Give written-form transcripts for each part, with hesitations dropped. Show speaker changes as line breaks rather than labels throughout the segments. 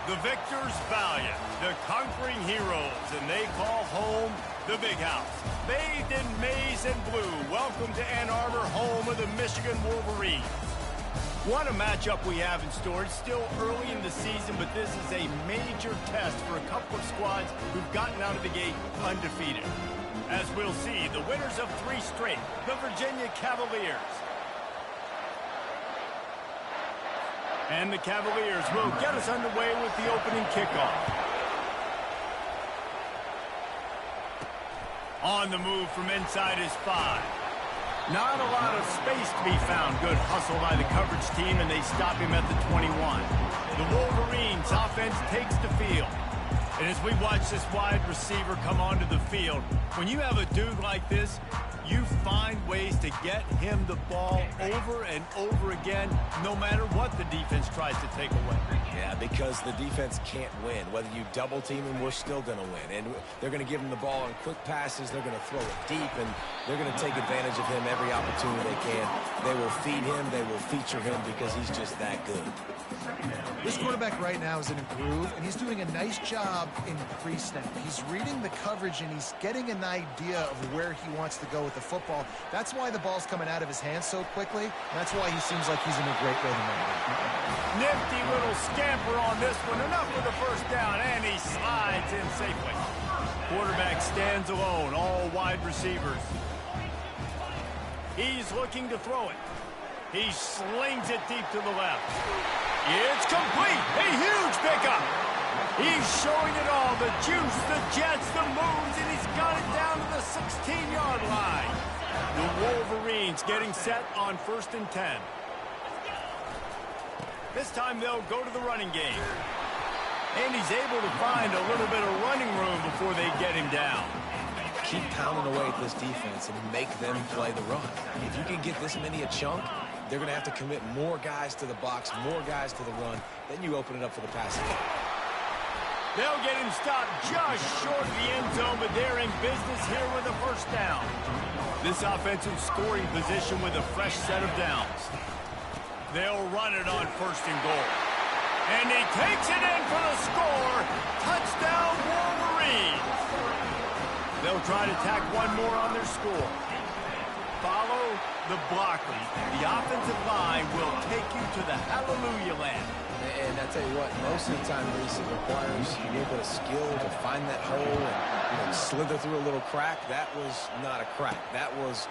The victors valiant, the conquering heroes, and they call home the Big House. Bathed in maize and blue, welcome to Ann Arbor, home of the Michigan Wolverines. What a matchup we have in store. It's still early in the season, but this is a major test for a couple of squads who've gotten out of the gate undefeated. As we'll see, the winners of 3 straight, the Virginia Cavaliers. And the Cavaliers will get us underway with the opening kickoff. On the move from inside is 5. Not a lot of space to be found. Good hustle by the coverage team, and they stop him at the 21. The Wolverines offense takes the field. And as we watch this wide receiver come onto the field, when you have a dude like this, you find ways to get him the ball over and over again, no matter what the defense tries to take away.
Yeah, because the defense can't win. Whether you double team him, we're still going to win. And they're going to give him the ball on quick passes. They're going to throw it deep, and they're going to take advantage of him every opportunity they can. They will feed him. They will feature him because he's just that good.
This quarterback right now is in a groove, and he's doing a nice job in pre-snap. He's reading the coverage, and he's getting an idea of where he wants to go with the football. That's why the ball's coming out of his hands so quickly, and that's why he seems like he's in a great rhythm right now.
Nifty little scamper on this one. Enough for the first down, and he slides in safely. Quarterback stands alone, all wide receivers. He's looking to throw it. He slings it deep to the left. It's complete. A huge pickup. He's showing it all. The juice, the jets, the moves, and he's got it down to the 16-yard line. The Wolverines getting set on 1st and 10. This time they'll go to the running game. And he's able to find a little bit of running room before they get him down.
Keep pounding away at this defense and make them play the run. If you can get this many a chunk, they're going to have to commit more guys to the box, more guys to the run. Then you open it up for the passing game.
They'll get him stopped just short of the end zone, but they're in business here with a first down. This offensive scoring position with a fresh set of downs. They'll run it on 1st and goal. And he takes it in for the score. Touchdown, Wolverines. They'll try to tack one more on their score. Follow the blockers. The offensive line will take you to the hallelujah land.
And I tell you what, most of the time, Reese, it requires a little bit of skill to find that hole and slither through a little crack. That was not a crack. That was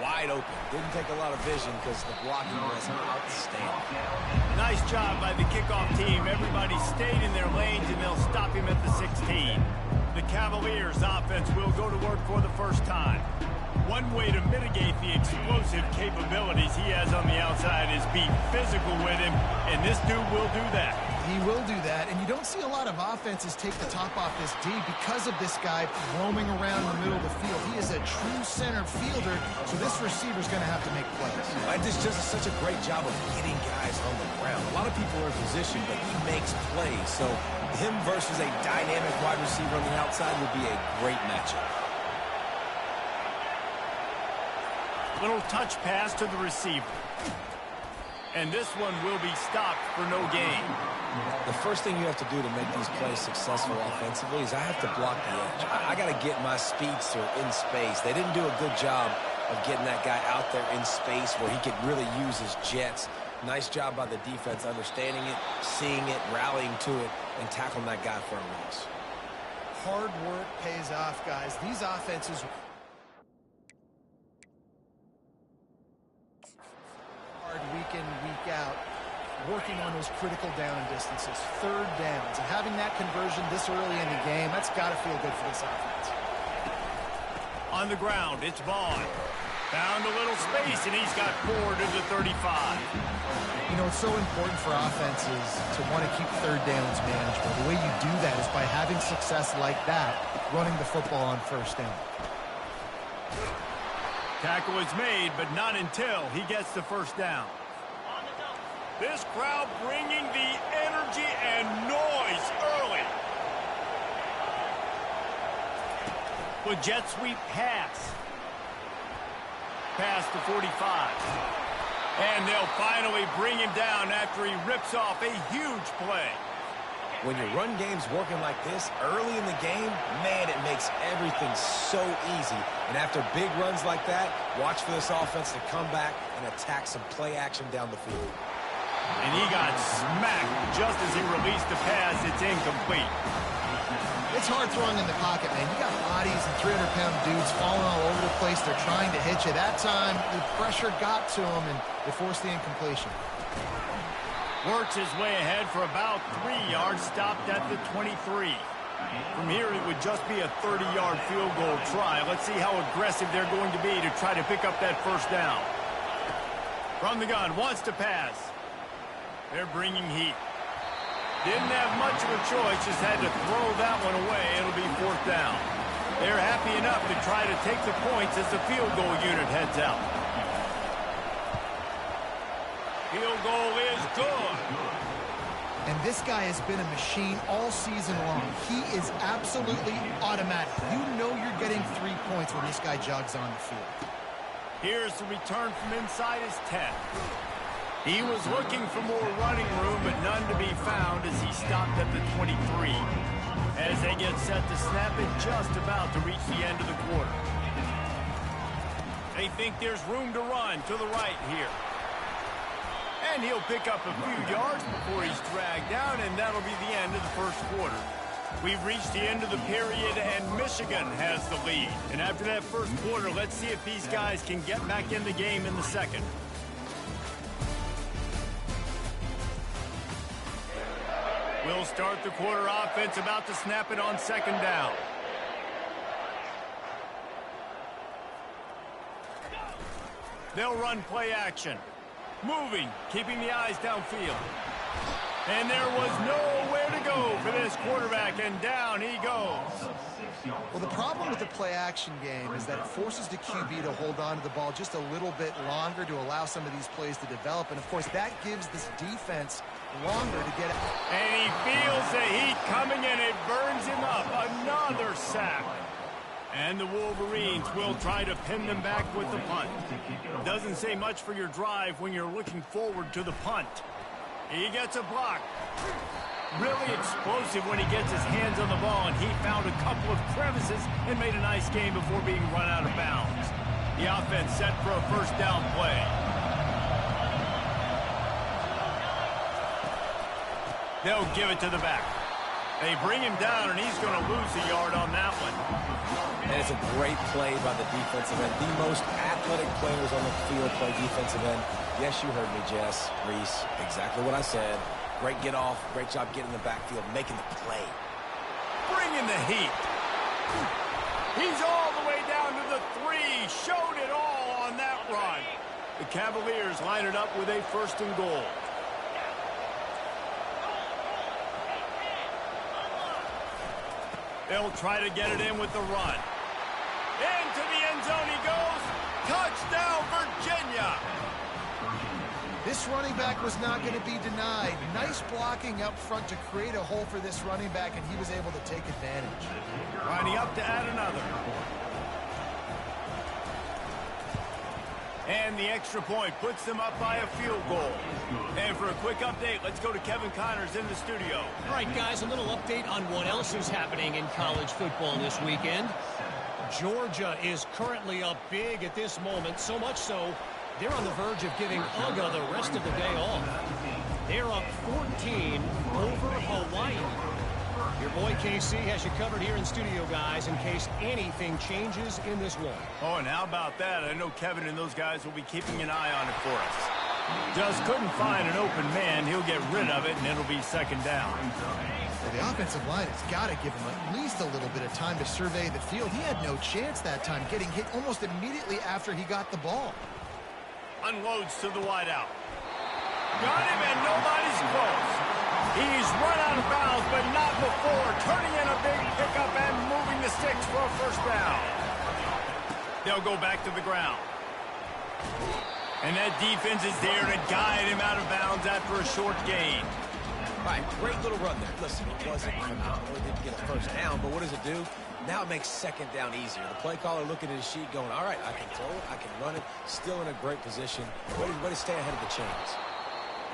wide open. Didn't take a lot of vision because the blocking was outstanding.
Nice job by the kickoff team. Everybody stayed in their lanes, and they'll stop him at the 16. The Cavaliers offense will go to work for the first time. One way to mitigate the explosive capabilities he has on the outside is be physical with him, and this dude will do that.
He will do that, and you don't see a lot of offenses take the top off this D because of this guy roaming around in the middle of the field. He is a true center fielder, so this receiver's going to have to make plays.
This just is such a great job of getting guys on the ground. A lot of people are in position, but he makes plays, so him versus a dynamic wide receiver on the outside would be a great matchup.
Little touch pass to the receiver. And this one will be stopped for no gain.
The first thing you have to do to make these plays successful offensively is I have to block the edge. I got to get my speedster in space. They didn't do a good job of getting that guy out there in space where he could really use his jets. Nice job by the defense understanding it, seeing it, rallying to it, and tackling that guy for a loss.
Hard work pays off, guys. These offenses week in, week out, working on those critical down distances, 3rd downs, and having that conversion this early in the game, that's got to feel good for this offense.
On the ground, it's Vaughn. Found a little space, and he's got 4 to the 35.
You know, it's so important for offenses to want to keep 3rd downs manageable. The way you do that is by having success like that, running the football on 1st down.
Tackle is made, but not until he gets the 1st down. This crowd bringing the energy and noise early. With jet sweep pass. Pass to 45. And they'll finally bring him down after he rips off a huge play.
When your run game's working like this early in the game, man, it makes everything so easy. And after big runs like that, watch for this offense to come back and attack some play action down the field.
And he got smacked just as he released the pass. It's incomplete.
It's hard throwing in the pocket, man. You got bodies and 300-pound dudes falling all over the place. They're trying to hit you. That time, the pressure got to him, and it forced the incompletion.
Works his way ahead for about 3 yards, stopped at the 23. From here, it would just be a 30-yard field goal try. Let's see how aggressive they're going to be to try to pick up that first down. From the gun, wants to pass. They're bringing heat. Didn't have much of a choice, just had to throw that one away. It'll be 4th down. They're happy enough to try to take the points as the field goal unit heads out. Field goal is good.
And this guy has been a machine all season long. He is absolutely automatic. You know you're getting 3 points when this guy jogs on the field.
Here's the return from inside his 10. He was looking for more running room, but none to be found as he stopped at the 23. As they get set to snap it, just about to reach the end of the quarter. They think there's room to run to the right here. And he'll pick up a few yards before he's dragged down, and that'll be the end of the first quarter. We've reached the end of the period, and Michigan has the lead. And after that first quarter, let's see if these guys can get back in the game in the second. We'll start the quarter offense, about to snap it on 2nd down. They'll run play action. Moving, keeping the eyes downfield. And there was nowhere to go for this quarterback, and down he goes.
Well, the problem with the play-action game is that it forces the QB to hold on to the ball just a little bit longer to allow some of these plays to develop. And, of course, that gives this defense longer to get out.
And he feels the heat coming, and it burns him up. Another sack. And the Wolverines will try to pin them back with the punt. Doesn't say much for your drive when you're looking forward to the punt. He gets a block. Really explosive when he gets his hands on the ball, and he found a couple of crevices and made a nice game before being run out of bounds. The offense set for a first down play. They'll give it to the back. They bring him down, and he's going to lose a yard on that one.
And it's a great play by the defensive end. The most athletic players on the field play defensive end. Yes, you heard me, Jess, Reese. Exactly what I said. Great get off. Great job getting in the backfield, making the play.
Bringing the heat. He's all the way down to the 3. Showed it all on that run. The Cavaliers line it up with a 1st and goal. They'll try to get it in with the run. Into the end zone he goes. Touchdown, Virginia.
This running back was not going to be denied. Nice blocking up front to create a hole for this running back, and he was able to take advantage.
Lining up to add another. And the extra point puts them up by a field goal. And for a quick update, let's go to Kevin Connors in the studio.
All right, guys, a little update on what else is happening in college football this weekend. Georgia is currently up big at this moment, so much so they're on the verge of giving UGA the rest of the day off. They're up 14 over Hawaii. Your boy KC has you covered here in studio, guys, in case anything changes in this one.
Oh, and how about that? I know Kevin and those guys will be keeping an eye on it for us. Just couldn't find an open man. He'll get rid of it, and it'll be 2nd down.
Well, the offensive line has got to give him at least a little bit of time to survey the field. He had no chance that time, getting hit almost immediately after he got the ball.
Unloads to the wideout. Got him, and nobody's close. He's run out of bounds, but not before turning in a big pickup and moving the sticks for a 1st down. They'll go back to the ground. And that defense is there to guide him out of bounds after a short gain.
All right, great little run there. Listen, it wasn't phenomenal. It didn't get a 1st down, but what does it do? Now it makes 2nd down easier. The play caller looking at his sheet going, all right, I can throw it, I can run it, still in a great position. Way to stay ahead of the chains.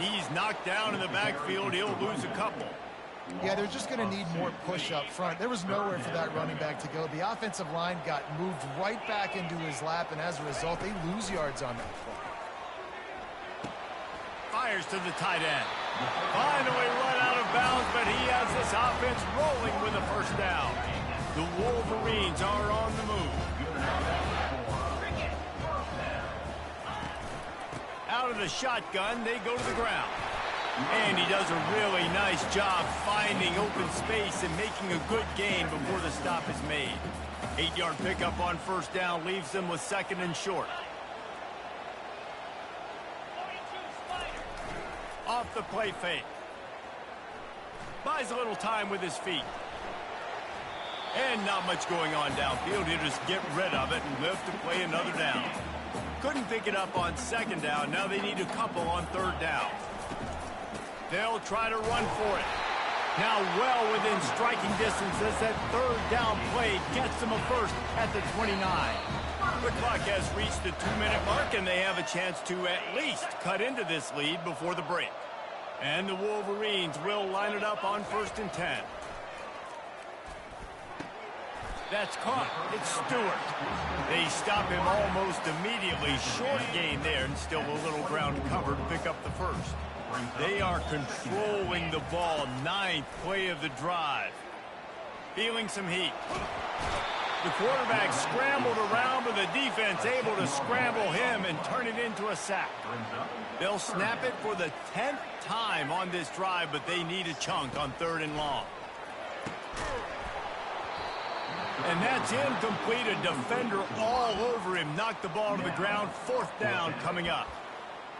He's knocked down in the backfield. He'll lose a couple.
Yeah, they're just going to need more push up front. There was nowhere for that running back to go. The offensive line got moved right back into his lap, and as a result, they lose yards on that play.
Fires to the tight end. Finally run out of bounds, but he has this offense rolling with a first down. The Wolverines are on the move. Out of the shotgun, they go to the ground. And he does a really nice job finding open space and making a good gain before the stop is made. 8-yard pickup on first down leaves them with 2nd and short. Off the play fake. Buys a little time with his feet. And not much going on downfield. He'll just get rid of it and live to play another down. Couldn't pick it up on 2nd down. Now they need a couple on 3rd down. They'll try to run for it. Now well within striking distance as that 3rd down play gets them a first at the 29. The clock has reached the 2-minute mark, and they have a chance to at least cut into this lead before the break. And the Wolverines will line it up on 1st and 10. That's caught. It's Stewart. They stop him almost immediately. Short gain there, and still a little ground cover to pick up the first. They are controlling the ball. 9th play of the drive. Feeling some heat. The quarterback scrambled around, but the defense able to scramble him and turn it into a sack. They'll snap it for the 10th time on this drive, but they need a chunk on 3rd and long. And that's incomplete. A defender all over him. Knocked the ball to the ground. 4th down coming up.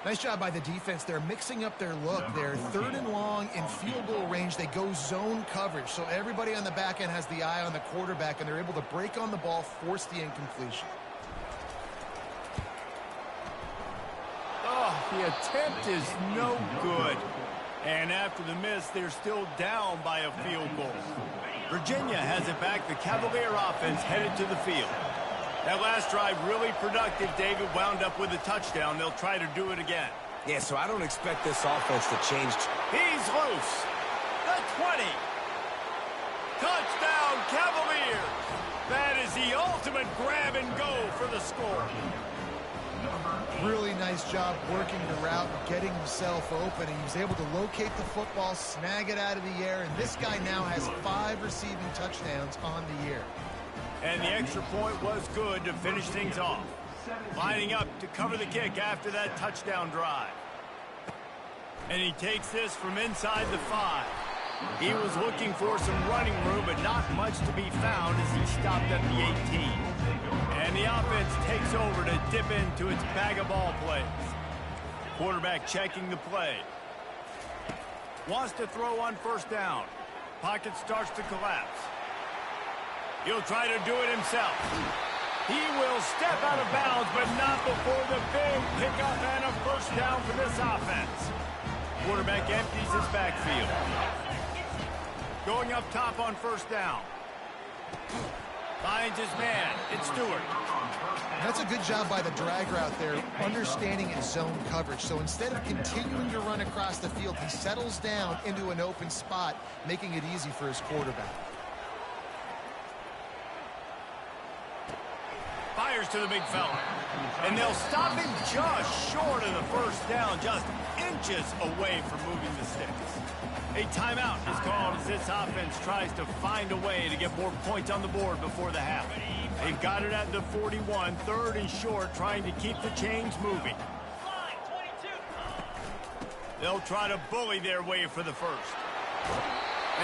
Nice job by the defense. They're mixing up their look. They're 3rd and long in field goal range. They go zone coverage. So everybody on the back end has the eye on the quarterback, and they're able to break on the ball, force the incompletion.
Oh, the attempt is no good. And after the miss, they're still down by a field goal. Virginia has it back. The Cavalier offense headed to the field. That last drive really productive. David wound up with a touchdown. They'll try to do it again.
Yeah, so I don't expect this offense to change.
He's loose. The 20. Touchdown, Cavaliers. That is the ultimate grab and go for the score.
Really nice job working the route and getting himself open. He was able to locate the football, snag it out of the air, and this guy now has 5 receiving touchdowns on the year.
And the extra point was good to finish things off. Lining up to cover the kick after that touchdown drive. And he takes this from inside the 5. He was looking for some running room, but not much to be found as he stopped at the 18. And the offense takes over to dip into its bag of ball plays. Quarterback checking the play. Wants to throw on 1st down. Pocket starts to collapse. He'll try to do it himself. He will step out of bounds, but not before the big pickup and a first down for this offense. Quarterback empties his backfield. Going up top on 1st down. Finds his man. It's Stewart.
That's a good job by the drag route there, understanding his zone coverage. So instead of continuing to run across the field, he settles down into an open spot, making it easy for his quarterback.
Fires to the big fella. And they'll stop him just short of the first down, just inches away from moving the sticks. A timeout is called as this offense tries to find a way to get more points on the board before the half. They've got it at the 41, 3rd and short, trying to keep the chains moving. They'll try to bully their way for the first.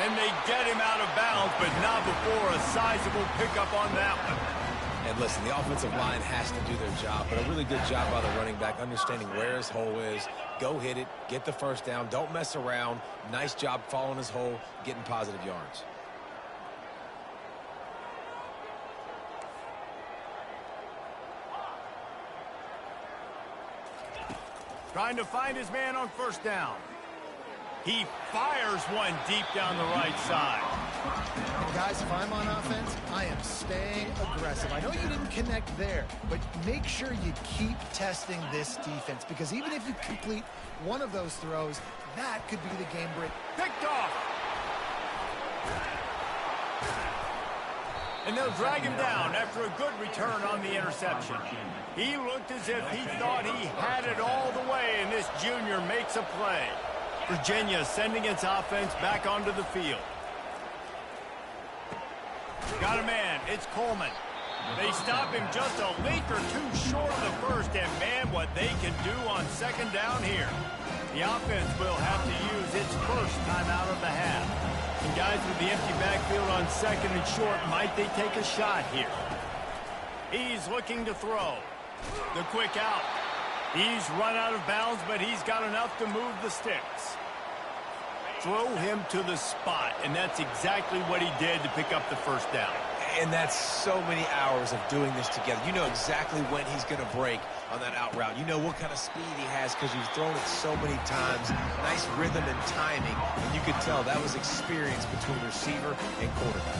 And they get him out of bounds, but not before a sizable pickup on that one.
And listen, the offensive line has to do their job, but a really good job by the running back, understanding where his hole is. Go hit it, get the first down, don't mess around. Nice job following his hole, getting positive yards.
Trying to find his man on 1st down. He fires one deep down the right side.
And guys, if I'm on offense, I am staying aggressive. I know you didn't connect there, but make sure you keep testing this defense, because even if you complete one of those throws, that could be the game break.
Picked off. And they'll drag him down after a good return on the interception. He looked as if he thought he had it all the way, and this junior makes a play. Virginia sending its offense back onto the field. Got a man. It's Coleman. They stop him just a link or two short of the first, and man, what they can do on second down here. The offense will have to use its first timeout of the half. And guys with the empty backfield on second and short, might they take a shot here? He's looking to throw. The quick out. He's run out of bounds, but he's got enough to move the sticks. Throw him to the spot, and that's exactly what he did to pick up the first down.
And that's so many hours of doing this together. You know exactly when he's going to break on that out route. You know what kind of speed he has because you've thrown it so many times. Nice rhythm and timing, and you could tell that was experience between receiver and quarterback.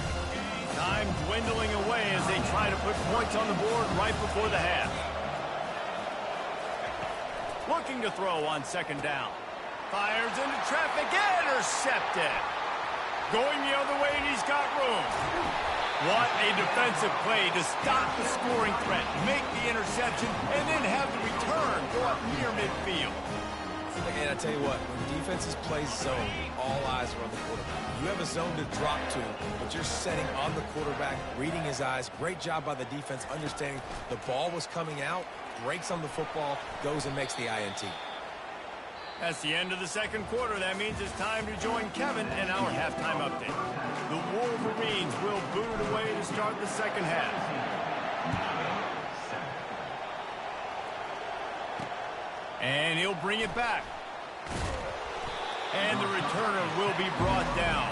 Time dwindling away as they try to put points on the board right before the half. Looking to throw on second down. Fires into traffic, intercepted. Going the other way, and he's got room. What a defensive play to stop the scoring threat, make the interception, and then have the return go up near midfield.
And I tell you what, when defenses play zone, all eyes are on the quarterback. You have a zone to drop to, but you're setting on the quarterback, reading his eyes. Great job by the defense, understanding the ball was coming out, breaks on the football, goes and makes the INT.
That's the end of the second quarter. That means it's time to join Kevin in our halftime update. The Wolverines will boot it away to start the second half. And he'll bring it back. And the returner will be brought down.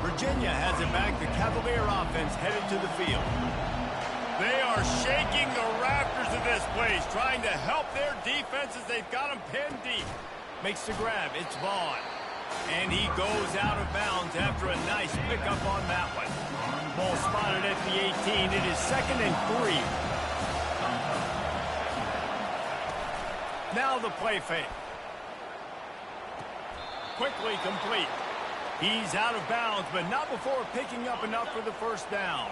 Virginia has it back. The Cavalier offense headed to the field. They are shaking the rafters of this place, trying to help their defense as they've got them pinned deep. Makes the grab. It's Vaughn. And he goes out of bounds after a nice pickup on that one. Ball spotted at the 18. It is 2nd and 3. Now the play fake. Quickly complete. He's out of bounds, but not before picking up enough for the first down.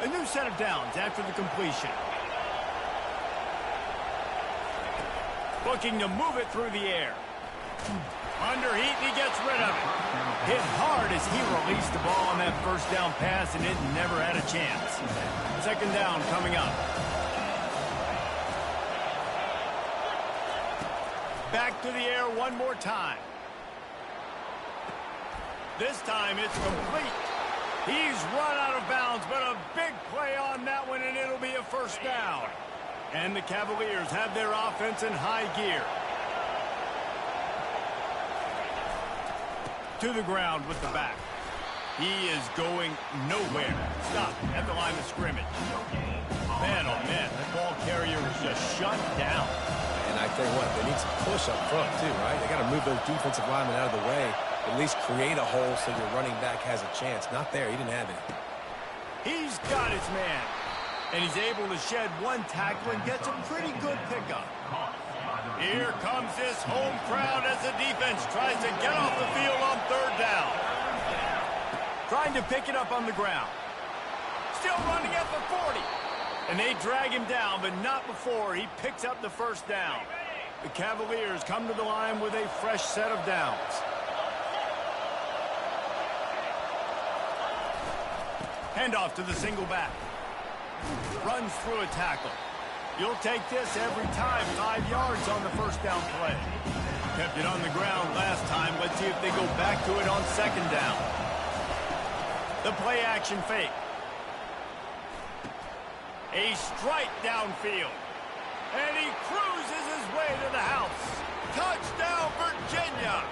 A new set of downs after the completion. Looking to move it through the air. Under heat, and he gets rid of it. Hit hard as he released the ball on that first down pass, and it never had a chance. Second down coming up. Back to the air one more time. This time it's complete. He's run out of bounds, but a big play on that one, and it'll be a first down. And the Cavaliers have their offense in high gear. To the ground with the back. He is going nowhere. Stop at the line of scrimmage. Man, oh man, that ball carrier was just shut down.
And I tell you what, they need some push up front too, right? They got to move those defensive linemen out of the way. At least create a hole so your running back has a chance. Not there. He didn't have it.
He's got his man. And he's able to shed one tackle and gets a pretty good pickup. Here comes this home crowd as the defense tries to get off the field on third down. Trying to pick it up on the ground. Still running at the 40. And they drag him down, but not before he picks up the first down. The Cavaliers come to the line with a fresh set of downs. Handoff to the single back. Runs through a tackle. You'll take this every time. 5 yards on the first down play. Kept it on the ground last time. Let's see if they go back to it on second down. The play action fake. A strike downfield. And he cruises his way to the house. Touchdown, Virginia!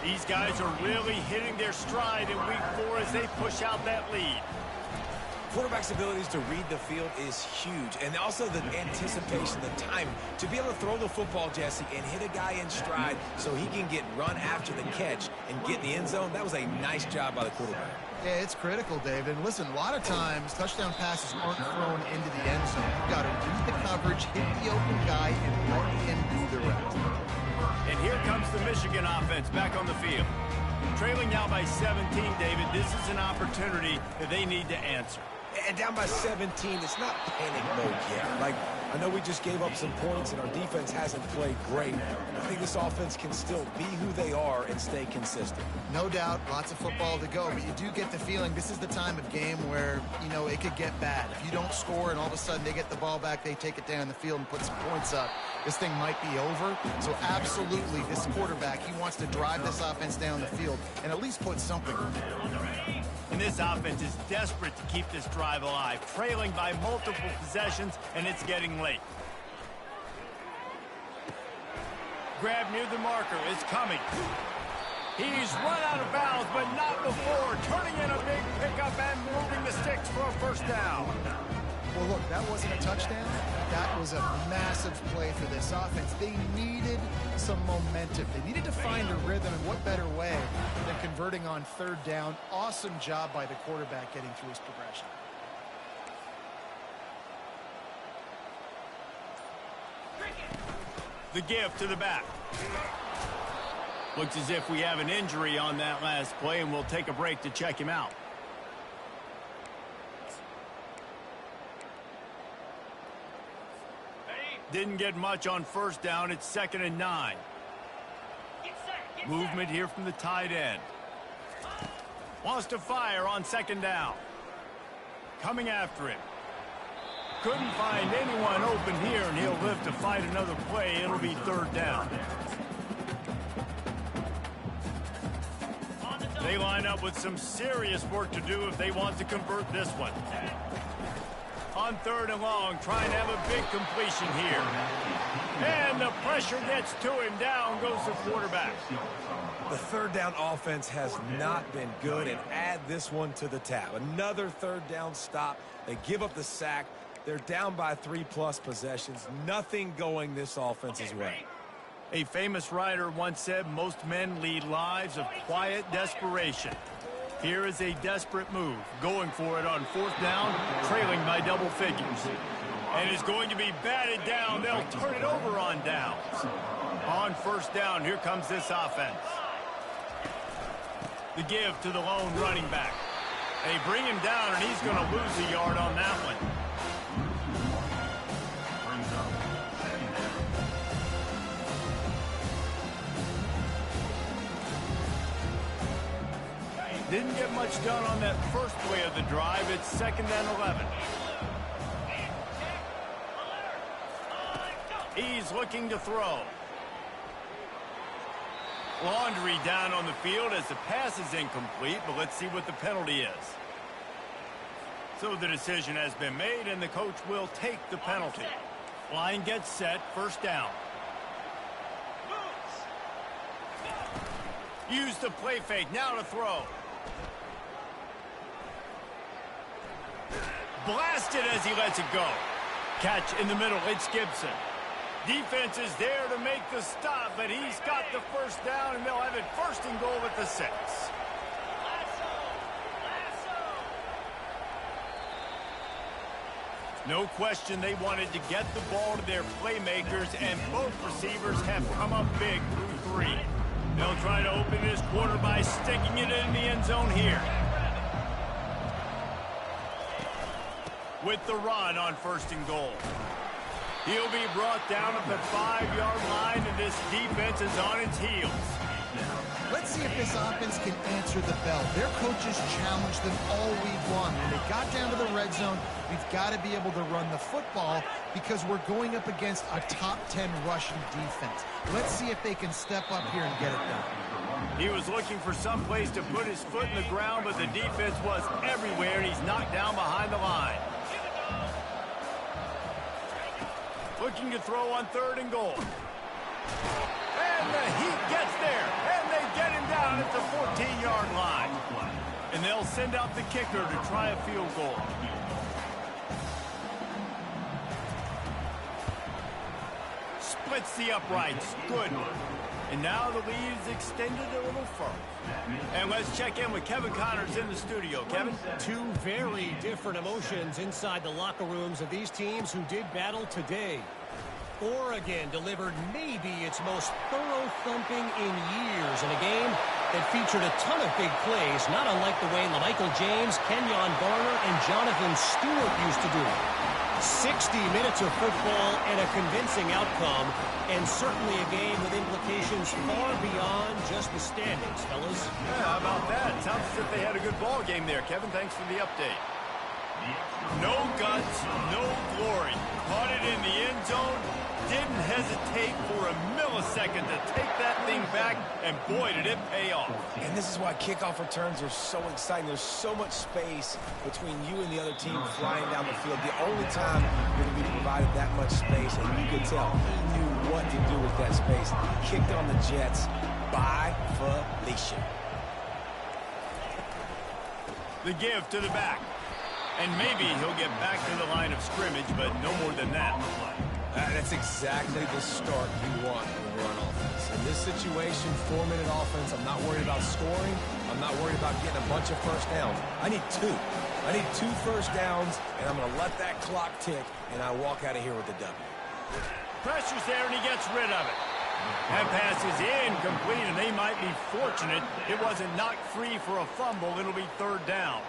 These guys are really hitting their stride in week 4 as they push out that lead.
Quarterback's abilities to read the field is huge. And also the anticipation, the time to be able to throw the football, Jesse, and hit a guy in stride so he can get run after the catch and get in the end zone. That was a nice job by the quarterback.
Yeah, it's critical, David. And listen, a lot of times touchdown passes aren't thrown into the end zone. You've got to read the coverage, hit the open guy, and let him do the rest.
And here comes the Michigan offense back on the field. Trailing now by 17, David, this is an opportunity that they need to answer.
And down by 17, it's not panic mode yet. Like, I know we just gave up some points and our defense hasn't played great. I think this offense can still be who they are and stay consistent.
No doubt, lots of football to go, but you do get the feeling this is the time of game where, you know, it could get bad. If you don't score and all of a sudden they get the ball back, they take it down the field and put some points up, this thing might be over. So absolutely, this quarterback, he wants to drive this offense down the field and at least put something on it.
And this offense is desperate to keep this drive alive, trailing by multiple possessions, and it's getting late. Grab near the marker is coming. He's run out of bounds, but not before. Turning in a big pickup and moving the sticks for a first down.
Well, look, that wasn't a touchdown. That was a massive play for this offense. They needed some momentum. They needed to find a rhythm, and what better way than converting on third down. Awesome job by the quarterback getting through his progression.
The give to the back. Looks as if we have an injury on that last play, and we'll take a break to check him out. Didn't get much on first down. It's 2nd and 9. Movement here from the tight end. Wants to fire on 2nd down. Coming after him. Couldn't find anyone open here, and he'll live to fight another play. It'll be 3rd down. They line up with some serious work to do if they want to convert this one. On 3rd and long, trying to have a big completion here. And the pressure gets to him. Down goes the quarterback.
The 3rd down offense has not been good, and add this one to the tab. Another 3rd down stop. They give up the sack. They're down by 3+ possessions. Nothing going this offense's way.
A famous writer once said, most men lead lives of quiet desperation. Here is a desperate move, going for it on 4th down, trailing by double figures. And it's going to be batted down. They'll turn it over on downs. On 1st down, here comes this offense. The give to the lone running back. They bring him down, and he's going to lose a yard on that one. Didn't get much done on that first play of the drive. It's 2nd and 11. He's looking to throw. Laundry down on the field as the pass is incomplete, but let's see what the penalty is. So the decision has been made, and the coach will take the penalty. Line gets set, 1st down. Use the play fake, now to throw. Blasted as he lets it go. Catch in the middle, it's Gibson. Defense is there to make the stop, but he's got the 1st down, and they'll have it 1st and goal at the 6. No question they wanted to get the ball to their playmakers, and both receivers have come up big through 3. They'll try to open this quarter by sticking it in the end zone here. With the run on 1st and goal. He'll be brought down at the 5-yard line, and this defense is on its heels.
Let's see if this offense can answer the bell. Their coaches challenged them all week long. When they got down to the red zone, we've got to be able to run the football because we're going up against a top 10 rushing defense. Let's see if they can step up here and get it done.
He was looking for some place to put his foot in the ground, but the defense was everywhere, and he's knocked down behind the line. Looking to throw on 3rd and goal. And the Heat gets there, and they get him down at the 14-yard line. And they'll send out the kicker to try a field goal. Splits the uprights. Good. And now the lead is extended a little further. And let's check in with Kevin Connors in the studio. Kevin?
2 very different emotions inside the locker rooms of these teams who did battle today. Oregon delivered maybe its most thorough thumping in years in a game that featured a ton of big plays, not unlike the way LaMichael James, Kenyon Garner, and Jonathan Stewart used to do it. 60 minutes of football and a convincing outcome, and certainly a game with implications far beyond just the standings, fellas.
Yeah, how about that? Sounds as if they had a good ball game there, Kevin. Thanks for the update. No guts, no glory. Caught it in the end zone. Didn't hesitate for a millisecond to take that thing back, and boy, did it pay off.
And this is why kickoff returns are so exciting. There's so much space between you and the other team flying down the field. The only time you're going to be provided that much space, and you could tell he knew what to do with that space. Kicked on the Jets by Felicia.
The give to the back. And maybe he'll get back to the line of scrimmage, but no more than that.
That's exactly the start you want when you're on offense. In this situation, 4-minute offense, I'm not worried about scoring. I'm not worried about getting a bunch of first downs. I need 2. I need 2 first downs, and I'm going to let that clock tick, and I walk out of here with the W.
Pressure's there, and he gets rid of it. That pass is incomplete, and they might be fortunate it wasn't knocked free for a fumble. It'll be 3rd down.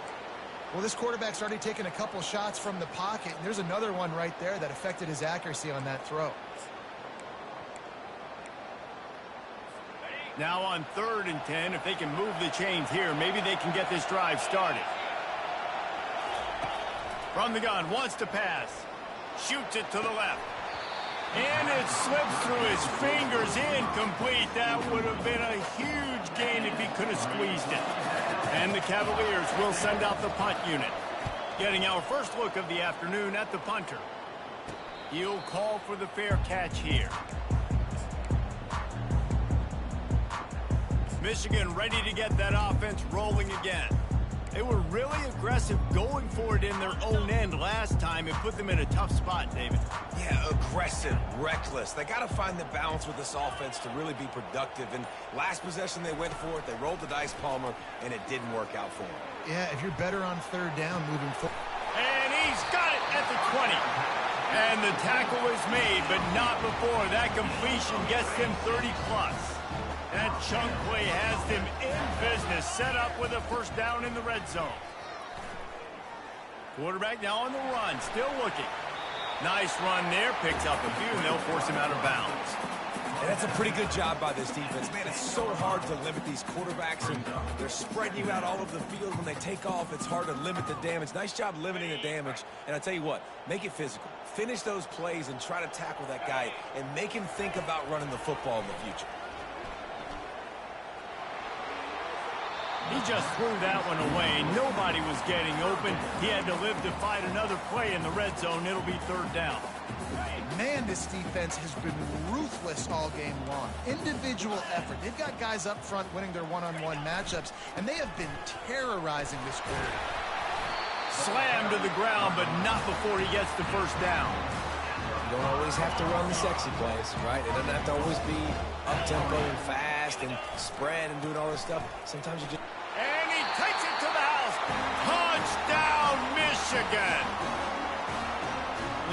Well, this quarterback's already taken a couple shots from the pocket, and there's another one right there that affected his accuracy on that throw.
Now on 3rd and 10, if they can move the chains here, maybe they can get this drive started. From the gun, wants to pass. Shoots it to the left. And it slips through his fingers, incomplete. That would have been a huge gain if he could have squeezed it. And the Cavaliers will send out the punt unit. Getting our first look of the afternoon at the punter. He'll call for the fair catch here. Michigan ready to get that offense rolling again. They were really aggressive going for it in their own end last time. It put them in a tough spot, David.
Yeah, aggressive, reckless. They got to find the balance with this offense to really be productive. And last possession, they went for it. They rolled the dice, Palmer, and it didn't work out for them.
Yeah, if you're better on 3rd down moving forward.
And he's got it at the 20. And the tackle is made, but not before that completion gets them 30-plus. That chunk play has them in business, set up with a first down in the red zone. Quarterback now on the run, still looking. Nice run there, picks up a few, and they'll force him out of bounds.
And that's a pretty good job by this defense. Man, it's so hard to limit these quarterbacks, and they're spreading you out all over the field. When they take off, it's hard to limit the damage. Nice job limiting the damage. And I tell you what, make it physical. Finish those plays and try to tackle that guy and make him think about running the football in the future.
He just threw that one away. Nobody was getting open. He had to live to fight another play in the red zone. It'll be 3rd down.
Man, this defense has been ruthless all game long. Individual effort. They've got guys up front winning their one-on-one matchups, and they have been terrorizing this quarter.
Slammed to the ground, but not before he gets the first down.
You don't always have to run the sexy plays, right? It doesn't have to always be up-tempo and fast and spread and doing all this stuff. Sometimes you just...
And he takes it to the house. Touchdown, Michigan.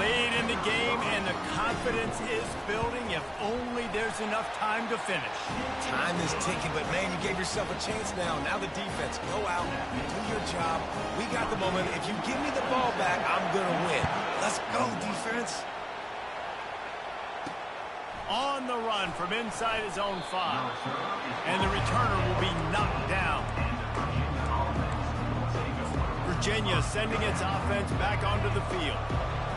Lead in the game, and the confidence is building if only there's enough time to finish.
Time is ticking, but, man, you gave yourself a chance now. Now the defense, go out, do your job. We got the moment. If you give me the ball back, I'm going to win. Let's go, defense.
On the run from inside his own 5. And the returner will be knocked down. Virginia sending its offense back onto the field.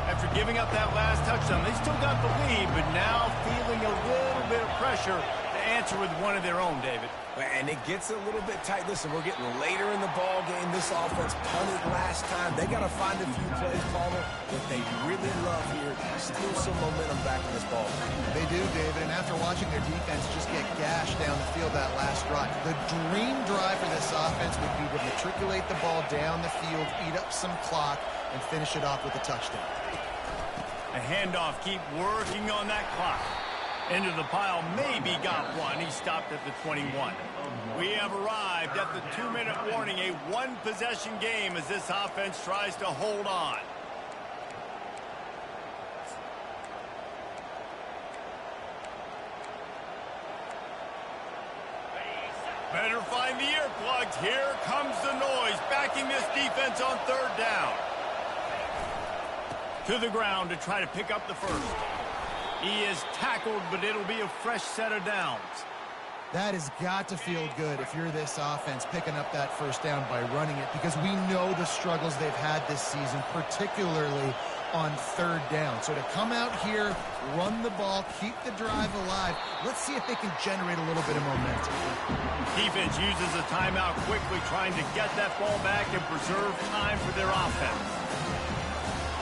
After giving up that last touchdown, they still got the lead, but now feeling a little bit of pressure to answer with one of their own, David.
And it gets a little bit tight. Listen, we're getting later in the ball game. This offense punted last time. They got to find a few plays, Palmer, that they really love here. Steal some momentum back in this ball game.
They do, David, and after watching their defense just get gashed down the field that last drive, the dream drive for this offense would be to matriculate the ball down the field, eat up some clock, and finish it off with a touchdown.
A handoff, keep working on that clock. Into the pile, maybe got one. He stopped at the 21. We have arrived at the 2-minute warning, a one-possession game as this offense tries to hold on. Better find the earplugs. Here comes the noise, backing this defense on third down. To the ground to try to pick up the first. He is tackled, but it'll be a fresh set of downs.
That has got to feel good if you're this offense picking up that first down by running it, because we know the struggles they've had this season, particularly on third down. So to come out here, run the ball, keep the drive alive, let's see if they can generate a little bit of momentum.
Defense uses a timeout quickly, trying to get that ball back and preserve time for their offense.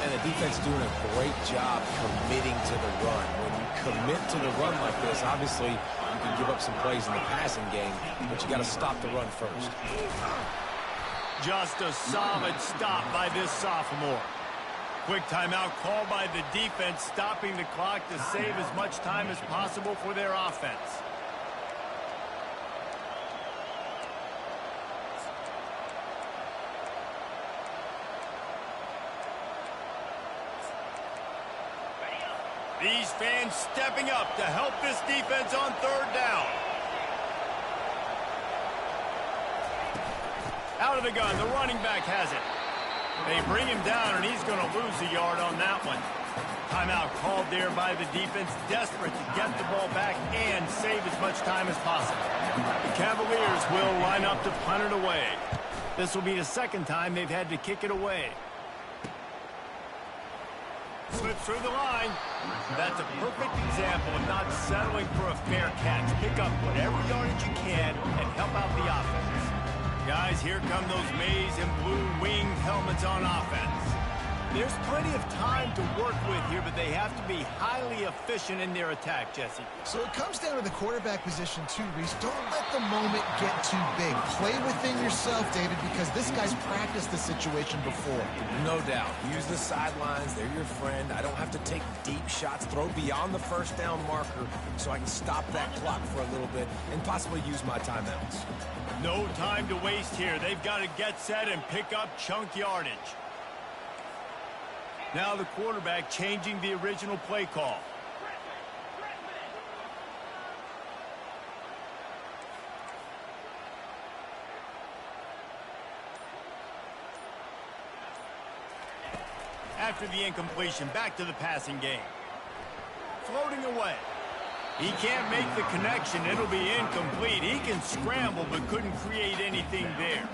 And the defense doing a great job committing to the run. When you commit to the run like this, obviously you can give up some plays in the passing game, but you got to stop the run first.
Just a solid stop by this sophomore. Quick timeout called by the defense, stopping the clock to save as much time as possible for their offense. These fans stepping up to help this defense on third down. Out of the gun, the running back has it. They bring him down, and he's going to lose a yard on that one. Timeout called there by the defense, desperate to get the ball back and save as much time as possible. The Cavaliers will line up to punt it away. This will be the second time they've had to kick it away. Slips through the line. That's a perfect example of not settling for a fair catch. Pick up whatever yardage you can and help out the offense. Guys, here come those maize and blue winged helmets on offense. There's plenty of time to work with here, but they have to be highly efficient in their attack, Jesse.
So it comes down to the quarterback position too, Reese. Don't let the moment get too big. Play within yourself, David, because this guy's practiced the situation before.
No doubt. Use the sidelines. They're your friend. I don't have to take deep shots. Throw beyond the first down marker so I can stop that clock for a little bit and possibly use my timeouts.
No time to waste here. They've got to get set and pick up chunk yardage. Now the quarterback changing the original play call. After the incompletion, back to the passing game. Floating away. He can't make the connection. It'll be incomplete. He can scramble, but couldn't create anything there.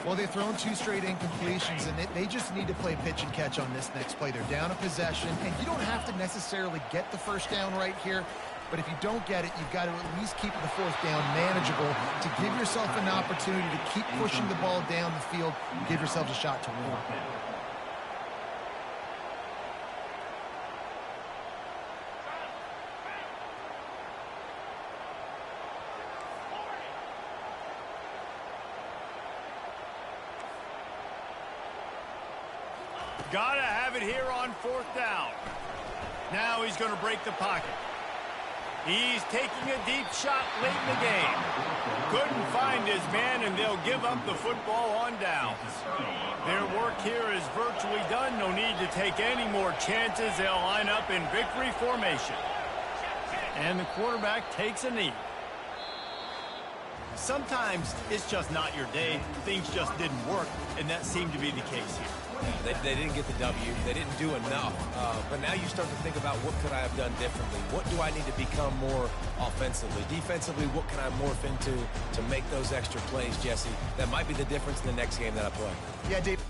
Well, they've thrown 2 straight incompletions, and they just need to play pitch and catch on this next play. They're down a possession, and you don't have to necessarily get the first down right here, but if you don't get it, you've got to at least keep the fourth down manageable to give yourself an opportunity to keep pushing the ball down the field and give yourselves a shot to win.
Gotta have it here on fourth down. Now he's going to break the pocket. He's taking a deep shot late in the game. Couldn't find his man, and they'll give up the football on downs. Their work here is virtually done. No need to take any more chances. They'll line up in victory formation. And the quarterback takes a knee. Sometimes it's just not your day. Things just didn't work, and that seemed to be the case here.
They didn't get the W. They didn't do enough. But now you start to think about, what could I have done differently? What do I need to become more offensively? Defensively, what can I morph into to make those extra plays, Jesse? That might be the difference in the next game that I play.
Yeah, Dave.